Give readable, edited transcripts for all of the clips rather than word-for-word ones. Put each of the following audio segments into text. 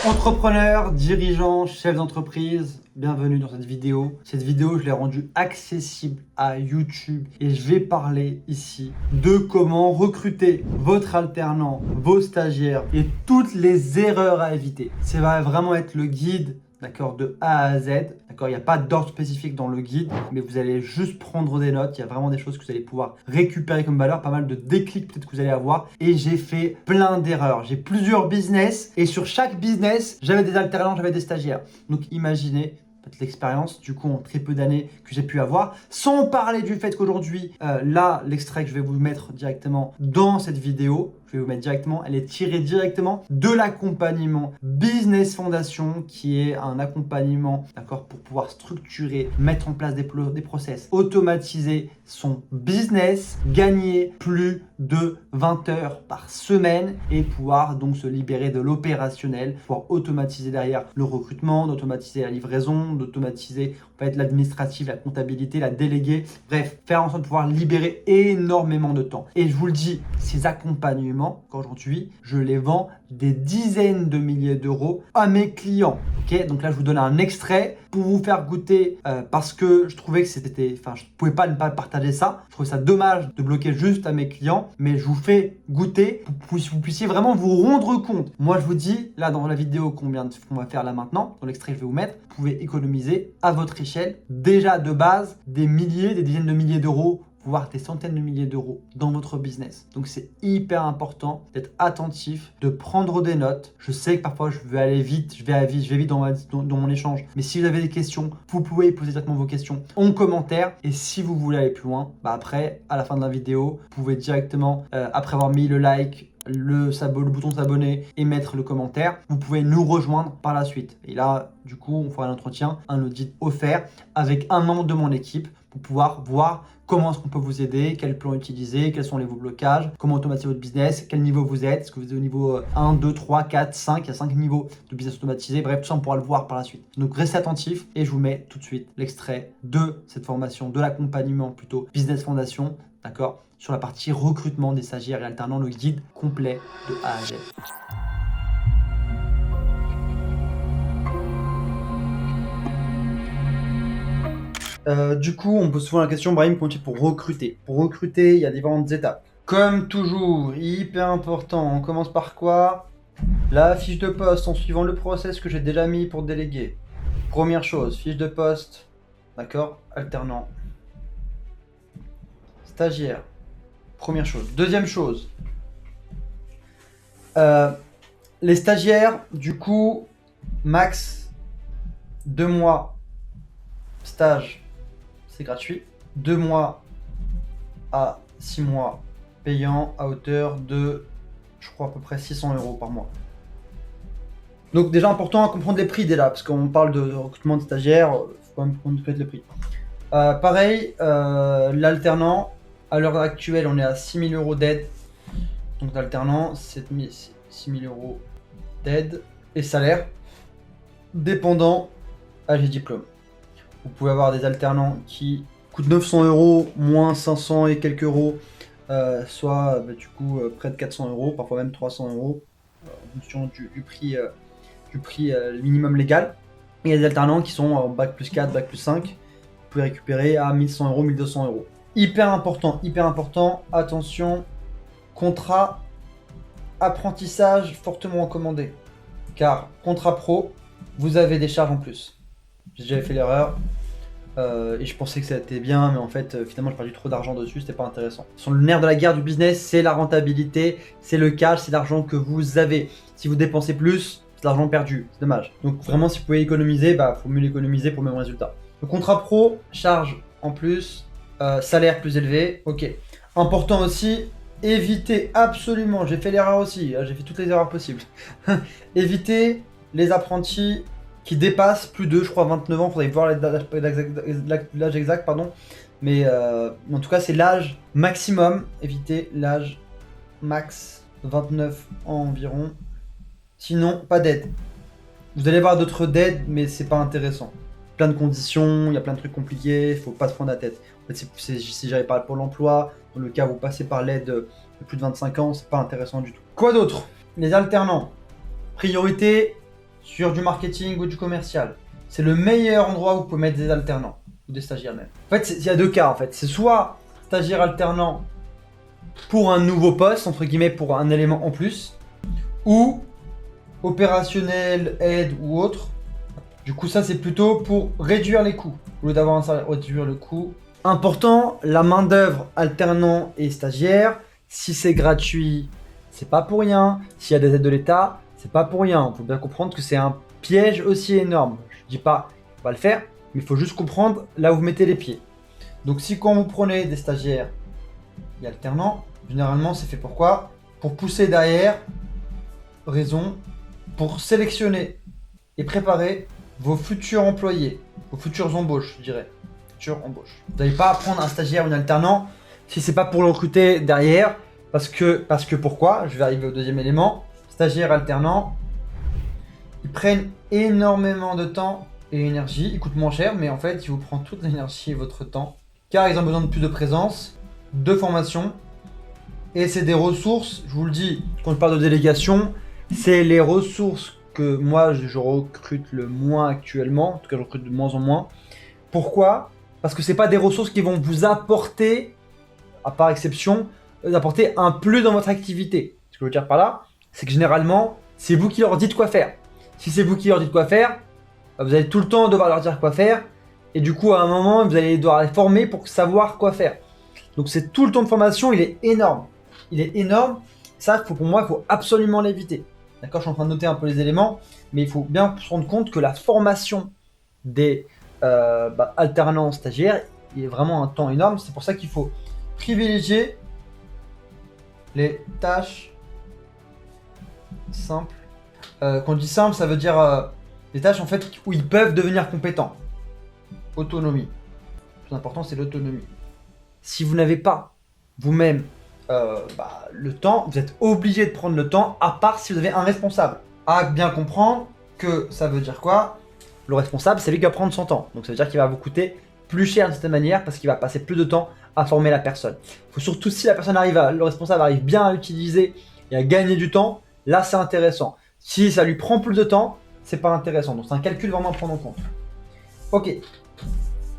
Entrepreneurs, dirigeants, chefs d'entreprise, bienvenue dans cette vidéo. Cette vidéo, je l'ai rendue accessible à YouTube et je vais parler ici de comment recruter votre alternant, vos stagiaires et toutes les erreurs à éviter. Ça va vraiment être le guide, d'accord, de A à Z. D'accord, il n'y a pas d'ordre spécifique dans le guide, mais vous allez juste prendre des notes. Il y a vraiment des choses que vous allez pouvoir récupérer comme valeur, pas mal de déclics peut-être que vous allez avoir. Et j'ai fait plein d'erreurs. J'ai plusieurs business et sur chaque business, j'avais des alternants, j'avais des stagiaires. Donc imaginez l'expérience du coup en très peu d'années que j'ai pu avoir, sans parler du fait qu'aujourd'hui, là, l'extrait que je vais vous mettre directement dans cette vidéo, je vais vous mettre directement, elle est tirée directement de l'accompagnement Business Fondation, qui est un accompagnement, d'accord, pour pouvoir structurer, mettre en place des process, automatiser son business, gagner plus de 20 heures par semaine et pouvoir donc se libérer de l'opérationnel, pouvoir automatiser derrière le recrutement, d'automatiser la livraison, d'automatiser en fait l'administratif, la comptabilité, la déléguer, bref, faire en sorte de pouvoir libérer énormément de temps. Et je vous le dis, ces accompagnements, qu'aujourd'hui, je les vends des dizaines de milliers d'euros à mes clients. Ok, donc là, je vous donne un extrait pour vous faire goûter parce que je trouvais que c'était, enfin, je ne pouvais pas ne pas partager ça. Je trouvais ça dommage de bloquer juste à mes clients, mais je vous fais goûter pour que vous puissiez vraiment vous rendre compte. Moi, je vous dis, là, dans la vidéo qu'on va faire là maintenant, dans l'extrait que je vais vous mettre, vous pouvez économiser à votre échelle, déjà de base, des milliers, des dizaines de milliers d'euros, voire des centaines de milliers d'euros dans votre business. Donc c'est hyper important d'être attentif, de prendre des notes. Je sais que parfois je vais aller vite, je vais vite dans mon échange. Mais si vous avez des questions, vous pouvez poser directement vos questions en commentaire. Et si vous voulez aller plus loin, après, à la fin de la vidéo, vous pouvez directement, après avoir mis le like, le bouton s'abonner et mettre le commentaire, vous pouvez nous rejoindre par la suite. Et là, du coup, on fera un entretien, un audit offert avec un membre de mon équipe pour pouvoir voir comment est-ce qu'on peut vous aider, quel plan utiliser, quels sont vos blocages, comment automatiser votre business, quel niveau vous êtes, est-ce que vous êtes au niveau 1, 2, 3, 4, 5, il y a 5 niveaux de business automatisé, bref, tout ça on pourra le voir par la suite. Donc restez attentifs et je vous mets tout de suite l'extrait de cette formation, de l'accompagnement plutôt Business Fondation, d'accord, sur la partie recrutement des stagiaires et alternants, le guide complet de A à Z. Du coup, on me pose souvent la question, Brahim, comment tu fais pour recruter? Pour recruter, il y a différentes étapes. Comme toujours, hyper important, on commence par quoi? La fiche de poste en suivant le process que j'ai déjà mis pour déléguer. Première chose, fiche de poste, d'accord? Alternant. Stagiaire. Première chose. Deuxième chose, les stagiaires, du coup, max 2 mois stage, c'est gratuit. 2 mois à 6 mois payant à hauteur de, je crois, à peu près 600 euros par mois. Donc déjà important à comprendre les prix déjà, parce qu'on parle de recrutement de stagiaires, il faut quand même connaître les prix. Pareil, l'alternant, à l'heure actuelle, on est à 6 000 euros d'aide. Donc l'alternant, 6 000 euros d'aide et salaire, dépendant âge et diplôme. Vous pouvez avoir des alternants qui coûtent 900 euros, moins 500 et quelques euros, soit du coup près de 400 euros, parfois même 300 euros, en fonction du prix minimum légal. Et il y a des alternants qui sont en bac plus 4, bac plus 5, vous pouvez récupérer à 1100 euros, 1200 euros. Hyper important, attention, contrat apprentissage fortement recommandé, car contrat pro, vous avez des charges en plus. J'ai déjà fait l'erreur et je pensais que ça était bien, mais en fait, finalement, j'ai perdu trop d'argent dessus, c'était pas intéressant. Sur le nerf de la guerre du business, c'est la rentabilité, c'est le cash, c'est l'argent que vous avez. Si vous dépensez plus, c'est de l'argent perdu, c'est dommage. Donc vraiment, si vous pouvez économiser, faut mieux l'économiser pour le même résultat. Le contrat pro, charge en plus, salaire plus élevé, ok. Important aussi, évitez absolument, j'ai fait l'erreur aussi, j'ai fait toutes les erreurs possibles. Évitez les apprentis qui dépassent plus de, je crois, 29 ans, il faudrait voir l'âge exact, pardon. Mais en tout cas, c'est l'âge maximum. Évitez l'âge max 29 ans environ. Sinon, pas d'aide. Vous allez voir d'autres aides, mais c'est pas intéressant. Plein de conditions, il y a plein de trucs compliqués, il faut pas se prendre la tête. En fait, si j'avais par Pôle emploi, dans le cas où vous passez par l'aide de plus de 25 ans, c'est pas intéressant du tout. Quoi d'autre? Les alternants. Priorité sur du marketing ou du commercial, c'est le meilleur endroit où vous pouvez mettre des alternants ou des stagiaires même. En fait, il y a deux cas en fait. C'est soit stagiaire alternant pour un nouveau poste, entre guillemets, pour un élément en plus, ou opérationnel, aide ou autre. Du coup, ça c'est plutôt pour réduire les coûts. Au lieu d'avoir un salaire, réduire le coût. Important, la main d'œuvre alternant et stagiaire. Si c'est gratuit, c'est pas pour rien. S'il y a des aides de l'État, c'est pas pour rien. Il faut bien comprendre que c'est un piège aussi énorme. Je dis pas qu'on va le faire, mais il faut juste comprendre là où vous mettez les pieds. Donc si quand vous prenez des stagiaires et alternants, généralement c'est fait pour quoi? Pour pousser derrière, raison, pour sélectionner et préparer vos futurs employés, vos futures embauches, je dirais. Futures embauches. Vous n'allez pas prendre un stagiaire ou un alternant si c'est pas pour le recruter derrière, parce que pourquoi? Je vais arriver au deuxième élément. Stagiaire, alternant, ils prennent énormément de temps et énergie, ils coûtent moins cher, mais en fait, ils vous prennent toute l'énergie et votre temps, car ils ont besoin de plus de présence, de formation, et c'est des ressources, je vous le dis, quand je parle de délégation, c'est les ressources que moi je recrute le moins actuellement, en tout cas je recrute de moins en moins. Pourquoi? Parce que c'est pas des ressources qui vont vous apporter, à part exception, apporter un plus dans votre activité. Ce que je veux dire par là, c'est que généralement, c'est vous qui leur dites quoi faire. Si c'est vous qui leur dites quoi faire, vous allez tout le temps devoir leur dire quoi faire, et du coup à un moment vous allez devoir les former pour savoir quoi faire. Donc c'est tout le temps de formation, il est énorme. Il est énorme, ça pour moi il faut absolument l'éviter. D'accord, je suis en train de noter un peu les éléments, mais il faut bien se rendre compte que la formation des alternants stagiaires il est vraiment un temps énorme. C'est pour ça qu'il faut privilégier les tâches simples. Quand on dit simple, ça veut dire des tâches en fait où ils peuvent devenir compétents. Autonomie. Le plus important, c'est l'autonomie. Si vous n'avez pas vous-même le temps, vous êtes obligé de prendre le temps, à part si vous avez un responsable. À bien comprendre que ça veut dire quoi? Le responsable, c'est lui qui va prendre son temps. Donc ça veut dire qu'il va vous coûter plus cher d'une certaine manière parce qu'il va passer plus de temps à former la personne. Il faut surtout si la personne le responsable arrive bien à l'utiliser et à gagner du temps, là c'est intéressant. Si ça lui prend plus de temps, c'est pas intéressant. Donc c'est un calcul vraiment à prendre en compte. Ok.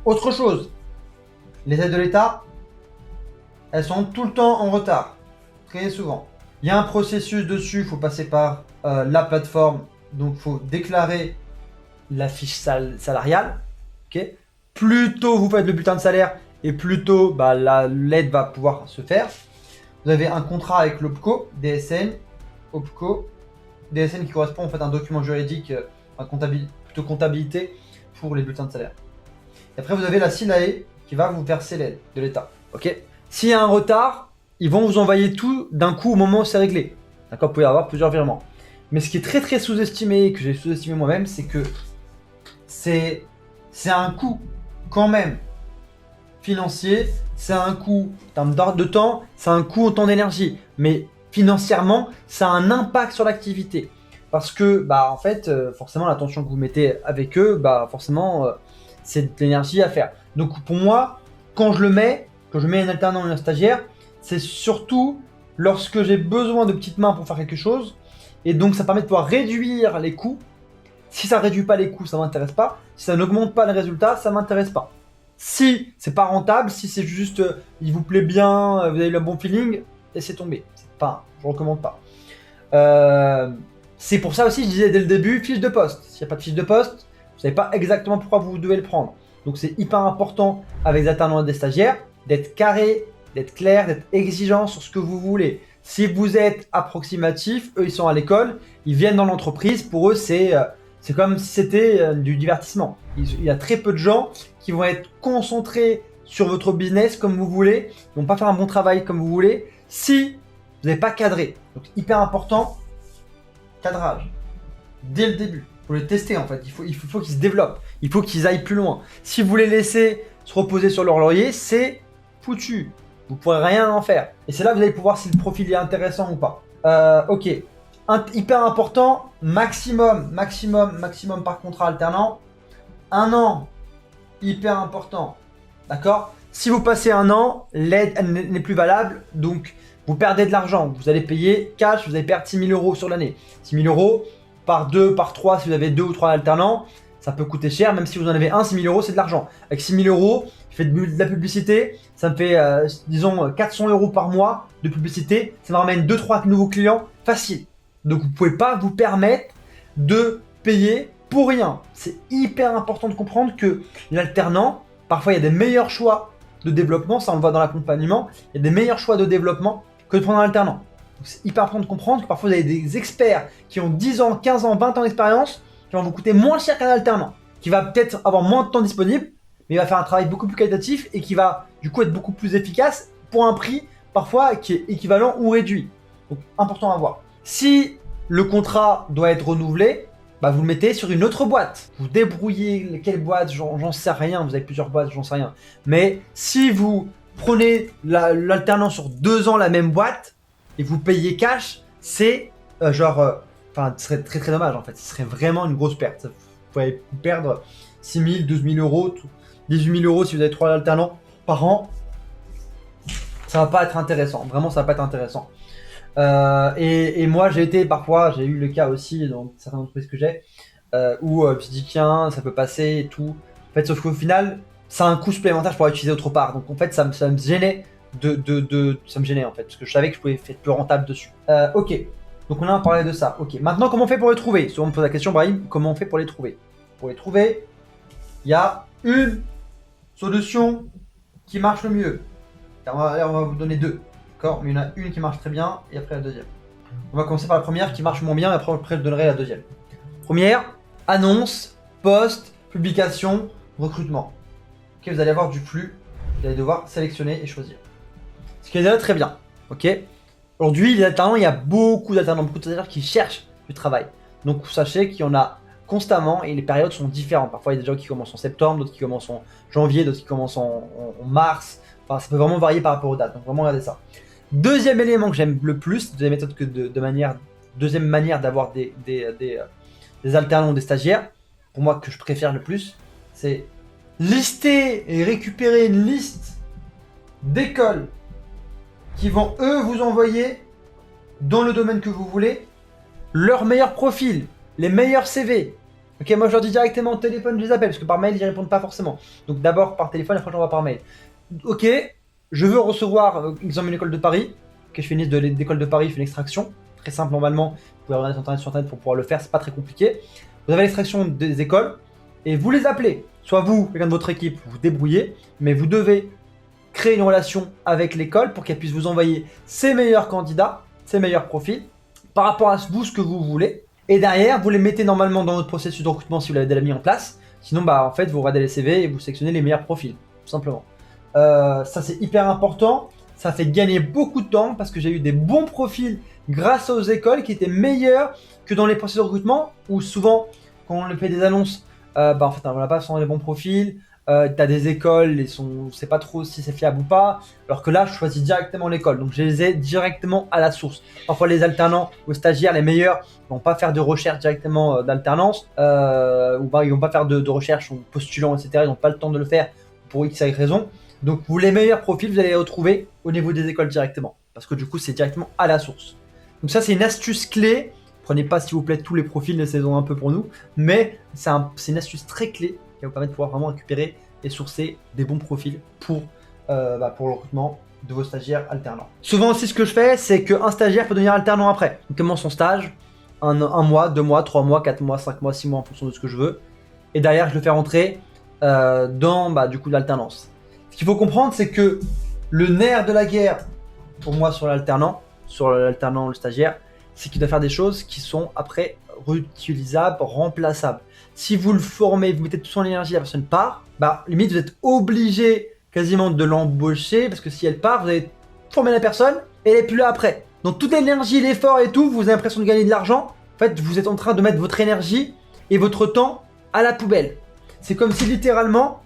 Autre chose, les aides de l'État, elles sont tout le temps en retard, très souvent. Il y a un processus dessus, il faut passer par la plateforme, donc il faut déclarer la fiche salariale. Okay. Plus tôt vous faites le bulletin de salaire et plus tôt l'aide va pouvoir se faire. Vous avez un contrat avec l'OPCO, DSN, OPCO, DSN qui correspond en fait à un document juridique, plutôt comptabilité pour les bulletins de salaire. Et après vous avez la SINAE qui va vous verser l'aide de l'État. Ok. S'il y a un retard, ils vont vous envoyer tout d'un coup au moment où c'est réglé. D'accord, vous pouvez avoir plusieurs virements. Mais ce qui est très très sous-estimé, que j'ai sous-estimé moi-même, c'est que c'est un coût quand même financier, c'est un coût en termes de temps, c'est un coût en temps d'énergie. Mais financièrement, ça a un impact sur l'activité. Parce que en fait, forcément l'attention que vous mettez avec eux, forcément c'est de l'énergie à faire. Donc pour moi, quand je mets un alternant et un stagiaire, c'est surtout lorsque j'ai besoin de petites mains pour faire quelque chose. Et donc ça permet de pouvoir réduire les coûts. Si ça ne réduit pas les coûts, ça ne m'intéresse pas. Si ça n'augmente pas les résultats, ça ne m'intéresse pas. Si c'est pas rentable, si c'est juste il vous plaît bien, vous avez le bon feeling, laissez tomber. Je ne recommande pas. C'est pour ça aussi, je disais dès le début, fiche de poste. S'il n'y a pas de fiche de poste, vous ne savez pas exactement pourquoi vous devez le prendre. Donc c'est hyper important avec des alternants et des stagiaires d'être carré, d'être clair, d'être exigeant sur ce que vous voulez. Si vous êtes approximatif, eux ils sont à l'école, ils viennent dans l'entreprise, pour eux c'est comme si c'était du divertissement. Il y a très peu de gens qui vont être concentrés sur votre business comme vous voulez, ils vont pas faire un bon travail comme vous voulez, si vous n'avez pas cadré. Donc hyper important, cadrage, dès le début. Il faut les tester en fait, il faut qu'ils se développent, il faut qu'ils aillent plus loin. Si vous les laissez se reposer sur leur laurier, c'est foutu. Vous ne pourrez rien en faire. Et c'est là que vous allez pouvoir si le profil est intéressant ou pas. Ok. Hyper important, maximum par contrat alternant. 1 an. Hyper important. D'accord? Si vous passez 1 an, l'aide n'est plus valable. Donc, vous perdez de l'argent. Vous allez payer cash, vous allez perdre 6 000 € sur l'année. 6 000 €, par 2, par 3, si vous avez 2 ou 3 alternants, ça peut coûter cher. Même si vous en avez un, 6 000 euros, c'est de l'argent. Avec 6 000 euros, je fais de la publicité, ça me fait, disons, 400 euros par mois de publicité. Ça me ramène 2-3 nouveaux clients facile. Donc, vous ne pouvez pas vous permettre de payer pour rien. C'est hyper important de comprendre que l'alternant, parfois, il y a des meilleurs choix de développement. Ça, on le voit dans l'accompagnement. Il y a des meilleurs choix de développement que de prendre un alternant. C'est hyper important de comprendre que parfois vous avez des experts qui ont 10 ans, 15 ans, 20 ans d'expérience qui vont vous coûter moins cher qu'un alternant, qui va peut-être avoir moins de temps disponible, mais il va faire un travail beaucoup plus qualitatif et qui va du coup être beaucoup plus efficace pour un prix parfois qui est équivalent ou réduit. Donc important à voir. Si le contrat doit être renouvelé, bah vous le mettez sur une autre boîte. Vous débrouillez quelle boîte, j'en sais rien, vous avez plusieurs boîtes, j'en sais rien. Mais si vous prenez l'alternant sur 2 ans la même boîte, et vous payez cash, c'est ce serait très très dommage en fait. Ce serait vraiment une grosse perte. Vous pouvez perdre 6 000, 12 000 euros, 18 000 euros si vous avez 3 alternants par an. Ça va pas être intéressant. Vraiment, ça va pas être intéressant. Et moi, j'ai eu le cas aussi dans certaines entreprises que j'ai, où je me suis dit tiens, ça peut passer et tout. En fait, sauf qu'au final, ça a un coût supplémentaire pour utiliser autre part. Donc en fait, ça me gênait. Ça me gênait en fait, parce que je savais que je pouvais être plus rentable dessus. Ok, donc on a parlé de ça. Ok, maintenant comment on fait pour les trouver? Souvent on me pose la question, Brahim, comment on fait pour les trouver? Pour les trouver, il y a une solution qui marche le mieux. On va vous donner 2, d'accord? Mais il y en a une qui marche très bien et après la deuxième. On va commencer par la première qui marche moins bien et après je donnerai la deuxième. Première, annonce, post, publication, recrutement. Ok, vous allez avoir du flux, vous allez devoir sélectionner et choisir. Ce qui est déjà très bien, ok. Aujourd'hui, les alternants, il y a beaucoup d'alternants, beaucoup de stagiaires qui cherchent du travail. Donc, sachez qu'il y en a constamment et les périodes sont différentes. Parfois, il y a des gens qui commencent en septembre, d'autres qui commencent en janvier, d'autres qui commencent en mars. Enfin, ça peut vraiment varier par rapport aux dates. Donc, vraiment, regardez ça. Deuxième élément que j'aime le plus, deuxième méthode que deuxième manière d'avoir des alternants ou des stagiaires, pour moi que je préfère le plus, c'est lister et récupérer une liste d'écoles qui vont eux vous envoyer dans le domaine que vous voulez leur meilleur profil, les meilleurs CV. Ok, moi je leur dis directement au téléphone, je les appelle parce que par mail ils répondent pas forcément. Donc d'abord par téléphone, après j'envoie par mail. Ok, je veux recevoir, exemple une école de Paris. Ok, je fais une liste d'écoles de Paris, je fais une extraction. Très simple normalement, vous pouvez regarder sur internet pour pouvoir le faire, c'est pas très compliqué. Vous avez l'extraction des écoles et vous les appelez. Soit vous, quelqu'un de votre équipe, vous débrouillez, mais vous devez créer une relation avec l'école pour qu'elle puisse vous envoyer ses meilleurs candidats, ses meilleurs profils, par rapport à vous, ce que vous voulez. Et derrière, vous les mettez normalement dans votre processus de recrutement si vous l'avez déjà mis en place. Sinon, en fait, vous regardez les CV et vous sélectionnez les meilleurs profils, tout simplement. Ça, c'est hyper important. Ça fait gagner beaucoup de temps parce que j'ai eu des bons profils grâce aux écoles qui étaient meilleurs que dans les processus de recrutement où souvent, quand on fait des annonces, en fait, on n'a pas forcément les bons profils. Tu as des écoles, on ne sait pas trop si c'est fiable ou pas. Alors que là, je choisis directement l'école. Donc, je les ai directement à la source. Parfois, les alternants ou stagiaires, les meilleurs, ne vont pas faire de recherche directement d'alternance. Ou ils ne vont pas faire de recherche en postulant, etc. Ils n'ont pas le temps de le faire pour X, Y raison. Donc, vous, les meilleurs profils, vous allez les retrouver au niveau des écoles directement. Parce que du coup, c'est directement à la source. Donc, ça, c'est une astuce clé. Prenez pas, s'il vous plaît, tous les profils, laissez-en un peu pour nous. Mais c'est une astuce très clé qui va vous permettre de pouvoir vraiment récupérer et sourcer des bons profils pour le recrutement de vos stagiaires alternants. Souvent aussi, ce que je fais, c'est qu'un stagiaire peut devenir alternant après. Il commence son stage, un mois, 2 mois, 3 mois, 4 mois, 5 mois, 6 mois en fonction de ce que je veux. Et derrière, je le fais rentrer dans du coup l'alternance. Ce qu'il faut comprendre, c'est que le nerf de la guerre, pour moi, sur l'alternant, le stagiaire, c'est qu'il doit faire des choses qui sont après réutilisables, remplaçables. Si vous le formez, vous mettez toute son énergie, la personne part, limite vous êtes obligé quasiment de l'embaucher parce que si elle part, vous avez formé la personne et elle n'est plus là après. Donc toute l'énergie, l'effort et tout, vous avez l'impression de gagner de l'argent. En fait, vous êtes en train de mettre votre énergie et votre temps à la poubelle. C'est comme si littéralement,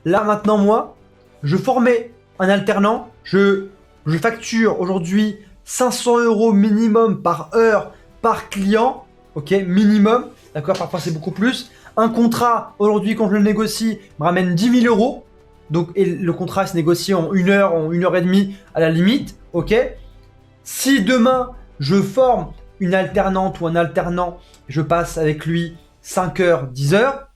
là maintenant moi, je formais un alternant, je facture aujourd'hui 500 € minimum par heure par client, ok, minimum, d'accord, parfois c'est beaucoup plus. Un contrat, aujourd'hui, quand je le négocie, me ramène 10 000 €. Donc, et le contrat se négocie en 1 heure, en 1 heure et demie à la limite, ok. Si demain, je forme une alternante ou un alternant, je passe avec lui 5 heures, 10 heures,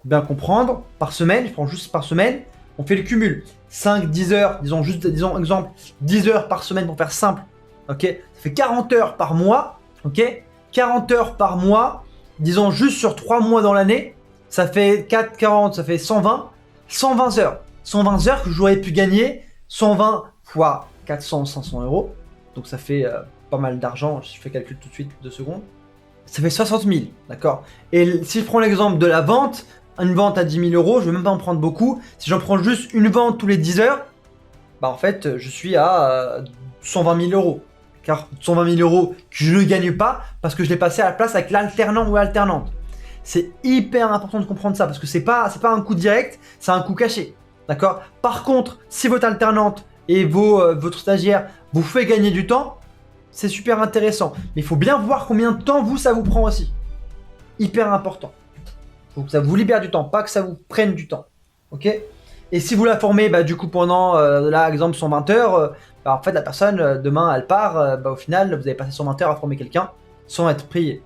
faut bien comprendre, par semaine, je prends juste par semaine, on fait le cumul. 5, 10 heures, disons exemple, 10 heures par semaine pour faire simple, ok? Ça fait 40 heures par mois, ok? 40 heures par mois, disons juste sur 3 mois dans l'année, ça fait 4, 40, ça fait 120, 120 heures. 120 heures que j'aurais pu gagner, 120 fois 400, 500 euros, donc ça fait pas mal d'argent, je fais le calcul tout de suite, 2 secondes. Ça fait 60 000, d'accord? Et si je prends l'exemple de la vente, une vente à 10 000 euros, je vais même pas en prendre beaucoup. Si j'en prends juste une vente tous les 10 heures, bah en fait, je suis à 120 000 euros. Car 120 000 euros que je ne gagne pas parce que je l'ai passé à la place avec l'alternant ou l'alternante. C'est hyper important de comprendre ça parce que c'est pas un coût direct, c'est un coût caché. D'accord? Par contre, si votre alternante et votre stagiaire vous fait gagner du temps, c'est super intéressant. Mais il faut bien voir combien de temps ça vous prend aussi. Hyper important. Il faut que ça vous libère du temps, pas que ça vous prenne du temps. Ok? Et si vous la formez, bah, du coup, pendant, là, exemple, 120 heures, bah, en fait, la personne, demain, elle part, bah, au final, vous avez passé 120 heures à former quelqu'un sans être payé.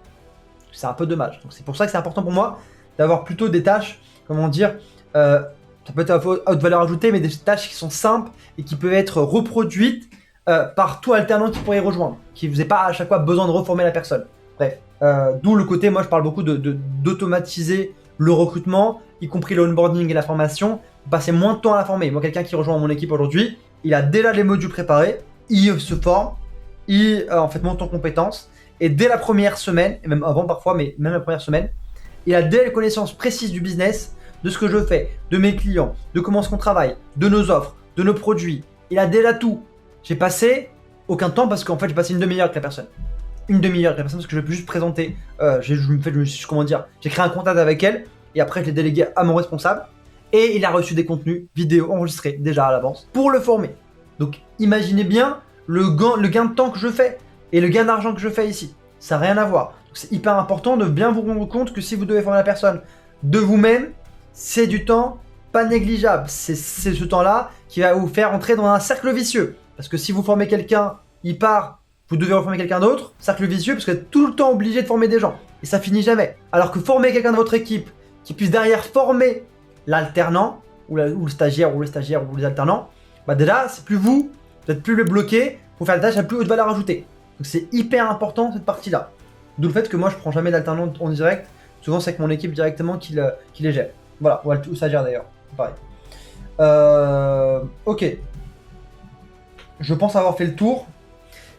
C'est un peu dommage. Donc, c'est pour ça que c'est important pour moi d'avoir plutôt des tâches, comment dire, ça peut être à haute valeur ajoutée, mais des tâches qui sont simples et qui peuvent être reproduites par tout alternant qui pourrait y rejoindre, qui ne faisait pas à chaque fois besoin de reformer la personne. Bref, d'où le côté, moi je parle beaucoup d'automatiser le recrutement, y compris le onboarding et la formation, passer moins de temps à la former. Moi, quelqu'un qui rejoint mon équipe aujourd'hui, il a déjà les modules préparés, il se forme, il en fait monte en compétences, et dès la première semaine, et même avant parfois, mais même la première semaine, il a dès les connaissances précises du business, de ce que je fais, de mes clients, de comment est-ce qu'on travaille, de nos offres, de nos produits. Il a déjà tout. J'ai passé aucun temps parce qu'en fait j'ai passé une demi-heure avec la personne. Une demi-heure avec la personne parce que je peux juste présenter. Comment dire, j'ai créé un contact avec elle et après je l'ai délégué à mon responsable et il a reçu des contenus vidéo enregistrés déjà à l'avance pour le former. Donc imaginez bien le gain de temps que je fais et le gain d'argent que je fais ici. Ça n'a rien à voir. C'est hyper important de bien vous rendre compte que si vous devez former la personne de vous-même, c'est du temps pas négligeable. C'est ce temps-là qui va vous faire entrer dans un cercle vicieux. Parce que si vous formez quelqu'un, il part, vous devez reformer quelqu'un d'autre, cercle vicieux, parce que vous êtes tout le temps obligé de former des gens. Et ça finit jamais. Alors que former quelqu'un de votre équipe qui puisse derrière former l'alternant, ou le stagiaire, ou les alternants, bah déjà, c'est plus vous n'êtes plus le bloqué pour faire la tâche à plus haute valeur ajoutée. Donc c'est hyper important cette partie-là. D'où le fait que moi je prends jamais d'alternant en direct. Souvent c'est avec mon équipe directement qui les gère. Voilà, ou stagiaire d'ailleurs, pareil. Ok. Je pense avoir fait le tour.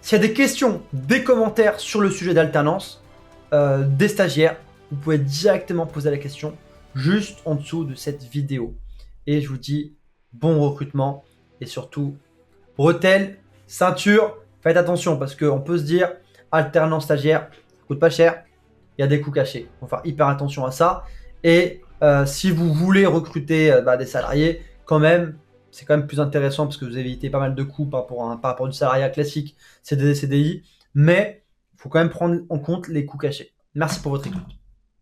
S'il y a des questions, des commentaires sur le sujet d'alternance, des stagiaires, vous pouvez directement poser la question juste en dessous de cette vidéo. Et je vous dis bon recrutement et surtout bretelles, ceinture, faites attention parce qu'on peut se dire alternance stagiaire, ça coûte pas cher, il y a des coûts cachés. Il faut faire hyper attention à ça. Et si vous voulez recruter des salariés, quand même, c'est quand même plus intéressant parce que vous évitez pas mal de coûts par rapport du salariat classique, CDD, CDI, mais il faut quand même prendre en compte les coûts cachés. Merci pour votre écoute.